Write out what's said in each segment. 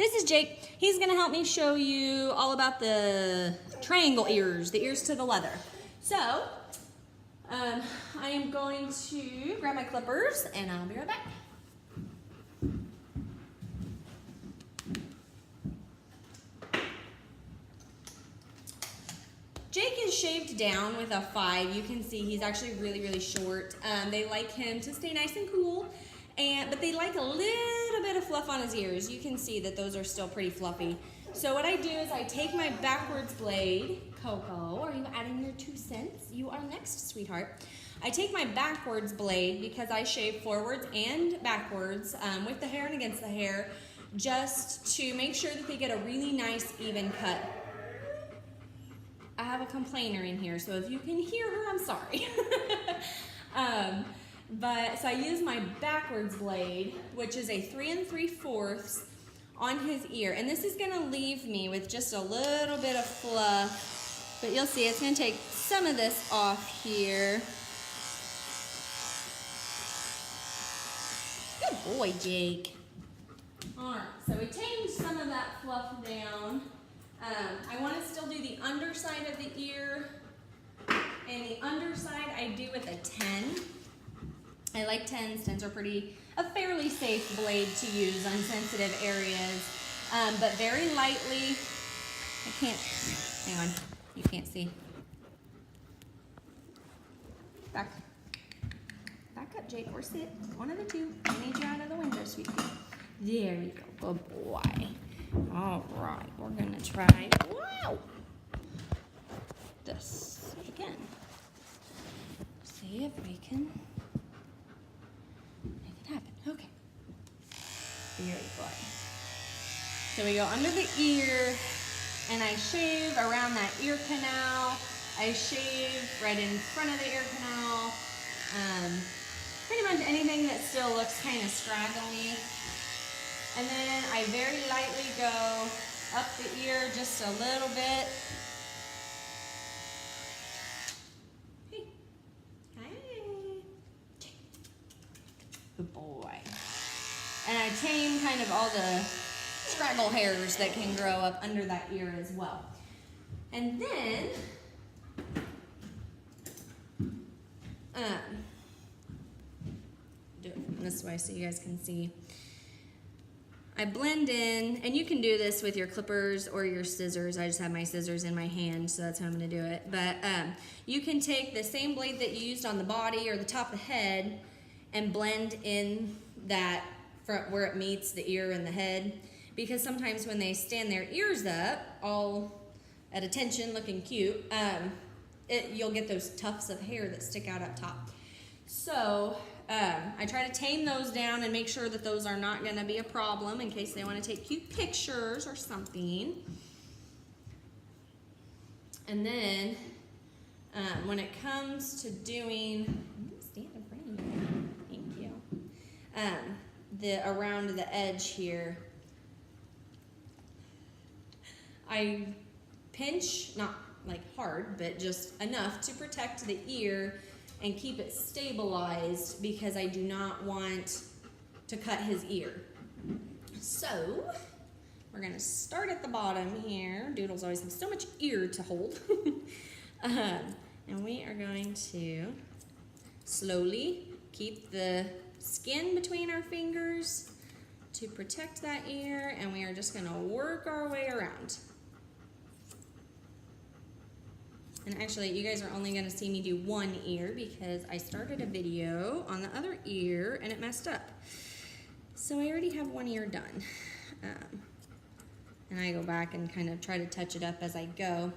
This is Jake. He's gonna help me show you all about the triangle ears, the ears to the leather. So, I am going to grab my clippers and I'll be right back. Jake is shaved down with a 5. You can see he's actually really short. They like him to stay nice and cool, but they like a little bit of fluff on his ears. You can see that those are still pretty fluffy. So what I do is I take my backwards blade. Coco, are you adding your 2 cents? You are next, sweetheart. I take my backwards blade because I shave forwards and backwards with the hair and against the hair, just to make sure that they get a really nice even cut. I have a complainer in here, so if you can hear her, I'm sorry. So I use my backwards blade, which is a 3 3/4 on his ear, and this is gonna leave me with just a little bit of fluff, but you'll see it's gonna take some of this off here. Good boy, Jake. All right, so we tamed some of that fluff down. I want to still do the underside of the ear, and the underside I do with a 10. I like 10s. 10s are a fairly safe blade to use on sensitive areas, but very lightly. I can't, hang on, you can't see. Back up, Jake, or sit, one of the two. I need you out of the window, sweetie. There you go, good boy. All right, we're gonna try, wow, this again. See if we can make it happen. Okay, very good. So we go under the ear, and I shave around that ear canal. I shave right in front of the ear canal. Pretty much anything that still looks kind of scraggly. And then I very lightly go up the ear just a little bit. Hey. Hi. Good boy. And I tame kind of all the scraggle hairs that can grow up under that ear as well. And then, do it from this way so you guys can see. I blend in, and you can do this with your clippers or your scissors. I just have my scissors in my hand, so that's how I'm gonna do it. But you can take the same blade that you used on the body or the top of the head and blend in that front where it meets the ear and the head, because sometimes when they stand their ears up, all at attention looking cute, you'll get those tufts of hair that stick out up top. So I try to tame those down and make sure that those are not going to be a problem in case they want to take cute pictures or something. And then when it comes to doing, stand in front of you. Thank you. Around the edge here, I pinch, not like hard, but just enough to protect the ear and keep it stabilized, because I do not want to cut his ear. So we're gonna start at the bottom here. Doodles always have so much ear to hold. And we are going to slowly keep the skin between our fingers to protect that ear, and we are just gonna work our way around. And actually, you guys are only going to see me do one ear because I started a video on the other ear and it messed up. So I already have one ear done. And I go back and kind of try to touch it up as I go.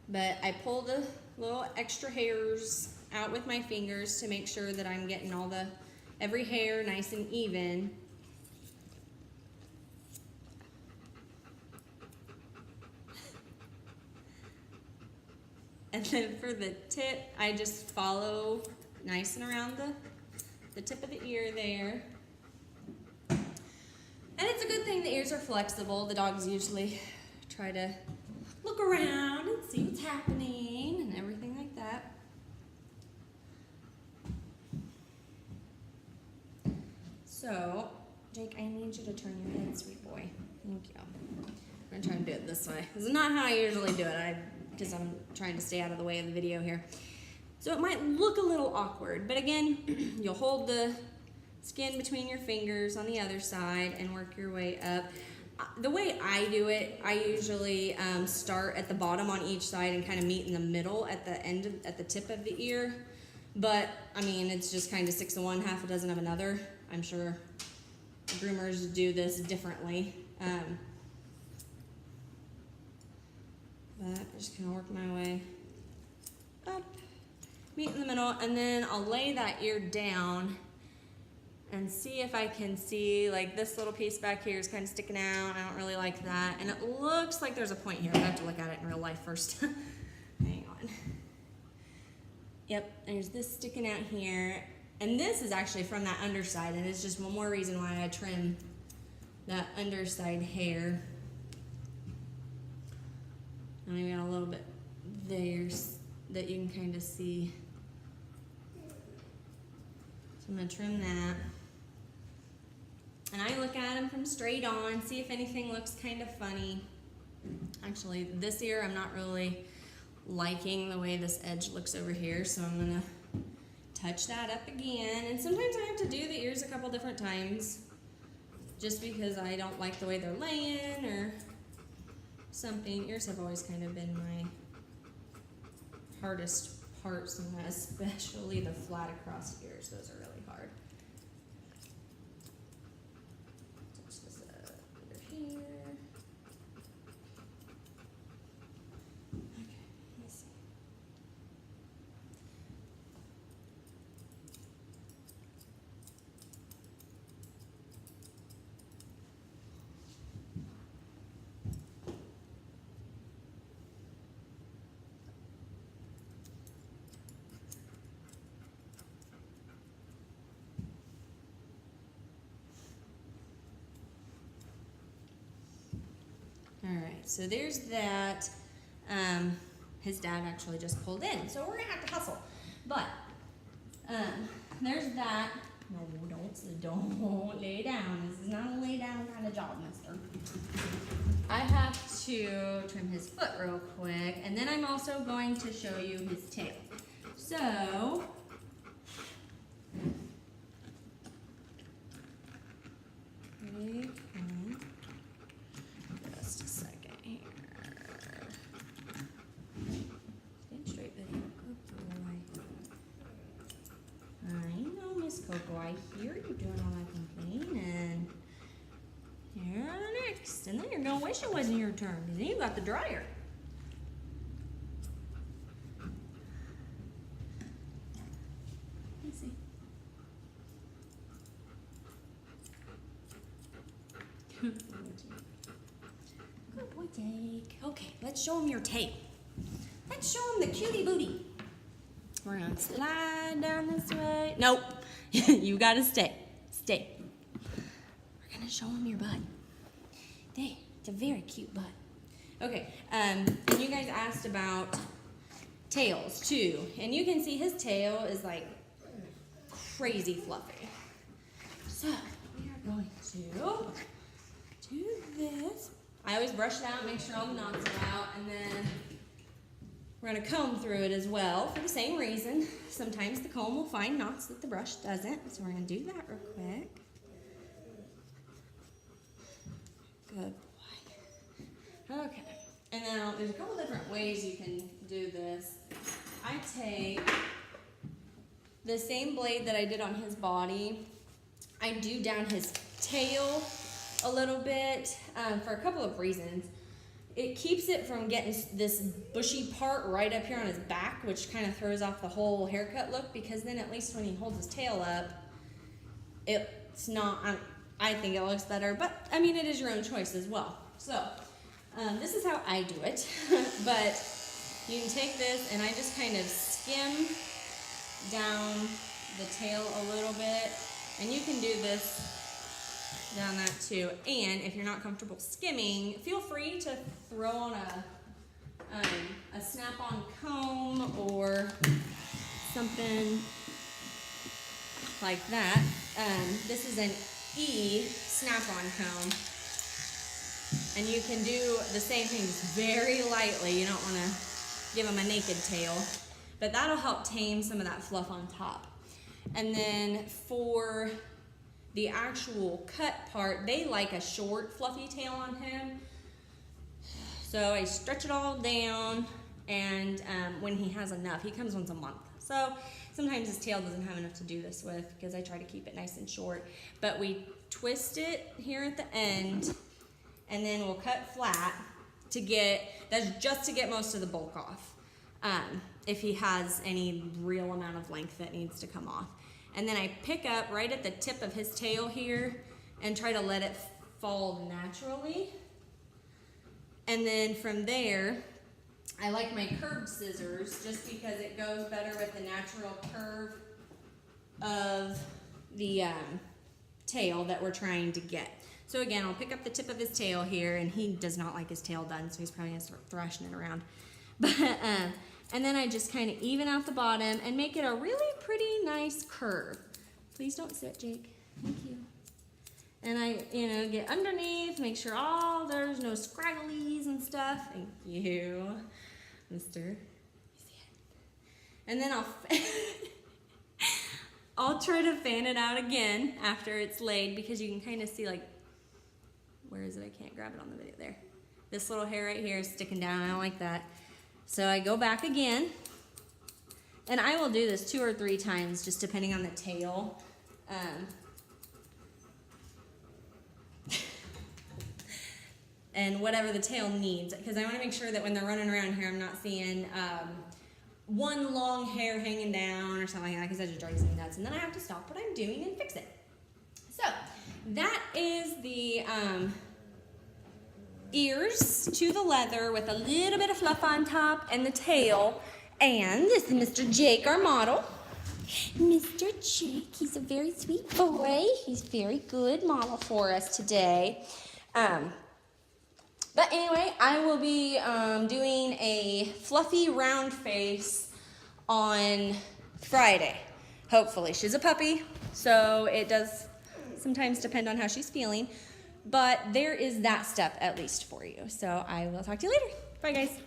But I pull the little extra hairs out with my fingers to make sure that I'm getting every hair nice and even. And then for the tip, I just follow nice and around the tip of the ear there. And it's a good thing the ears are flexible. The dogs usually try to look around and see what's happening and everything like that. So, Jake, I need want you to turn your head, sweet boy. Thank you. I'm gonna try and do it this way. This is not how I usually do it, because I'm trying to stay out of the way of the video here. So it might look a little awkward, but again, you'll hold the skin between your fingers on the other side and work your way up. The way I do it, I usually start at the bottom on each side and kind of meet in the middle at the end, at the tip of the ear. But, I mean, it's just kind of 6 of one, half a dozen of another. I'm sure groomers do this differently. But I'm just gonna work my way up, meet in the middle, and then I'll lay that ear down and see if I can see, like, this little piece back here is kind of sticking out. I don't really like that. And it looks like there's a point here. I have to look at it in real life first. Hang on. Yep, there's this sticking out here. And this is actually from that underside, and it's just one more reason why I trim that underside hair. And I got a little bit there that you can kind of see. So I'm gonna trim that. And I look at them from straight on, see if anything looks kind of funny. Actually, this ear I'm not really liking the way this edge looks over here, so I'm gonna touch that up again. And sometimes I have to do the ears a couple different times just because I don't like the way they're laying or something. Ears have always kind of been my hardest parts, and especially the flat across ears. Those are really hard. Touch this up under here. Okay, let's see. Alright, so there's that. His dad actually just pulled in, so we're gonna have to hustle. But there's that. No, don't lay down. This is not a lay down kind of job, mister. I have to trim his foot real quick, and then I'm also going to show you his tail. So just a second here. Stand straight, Betty. Good boy. I know, Miss Coco. I hear you doing all that complaining. You're next, and then you're gonna wish it wasn't your turn, because then you got the dryer. Let's see. Good boy, Jake. Okay, let's show him your tail. Let's show him the cutie booty. We're gonna slide down this way. Nope, you gotta stay. Stay. We're gonna show him your butt. There, it's a very cute butt. Okay, and you guys asked about tails too, and you can see his tail is like crazy fluffy. So we are going to do this. I always brush it out, make sure all the knots are out, and then we're going to comb through it as well for the same reason. Sometimes the comb will find knots that the brush doesn't, so we're going to do that real quick. Good boy. Okay, and now there's a couple different ways you can do this. I take the same blade that I did on his body. I do down his tail a little bit for a couple of reasons. It keeps it from getting this bushy part right up here on his back, which kind of throws off the whole haircut look, because then at least when he holds his tail up, it's not, I think it looks better, but I mean, it is your own choice as well. So this is how I do it, but you can take this and I just kind of skim down the tail a little bit, and you can do this down that too. And if you're not comfortable skimming, feel free to throw on a snap-on comb or something like that. This is an E snap-on comb. And you can do the same things very lightly. You don't want to give them a naked tail, but that'll help tame some of that fluff on top. And then for the actual cut part, they like a short, fluffy tail on him. So I stretch it all down, and when he has enough, he comes once a month. So sometimes his tail doesn't have enough to do this with because I try to keep it nice and short. But we twist it here at the end, and then we'll cut flat to get, that's just to get most of the bulk off. If he has any real amount of length that needs to come off. And then I pick up right at the tip of his tail here and try to let it fall naturally. And then from there, I like my curved scissors just because it goes better with the natural curve of the tail that we're trying to get. So again, I'll pick up the tip of his tail here, and he does not like his tail done, so he's probably gonna start thrashing it around. But and then I just kind of even out the bottom and make it a really pretty nice curve. Please don't sit, Jake. Thank you. And I, get underneath, make sure there's no scragglies and stuff. Thank you, mister. And then I'll try to fan it out again after it's laid, because you can kind of see, like, where is it? I can't grab it on the video there. This little hair right here is sticking down. I don't like that. So I go back again, and I will do this 2 or 3 times, just depending on the tail. And whatever the tail needs, because I want to make sure that when they're running around here, I'm not seeing one long hair hanging down or something like that, because that just drives me nuts. And then I have to stop what I'm doing and fix it. So that is the ears to the leather with a little bit of fluff on top and the tail. And this is Mr. Jake, our model. Mr. Jake, he's a very sweet boy. He's a very good model for us today. But anyway, I will be doing a fluffy round face on Friday, hopefully. She's a puppy, so it does sometimes depend on how she's feeling. But there is that step at least for you. So I will talk to you later. Bye, guys.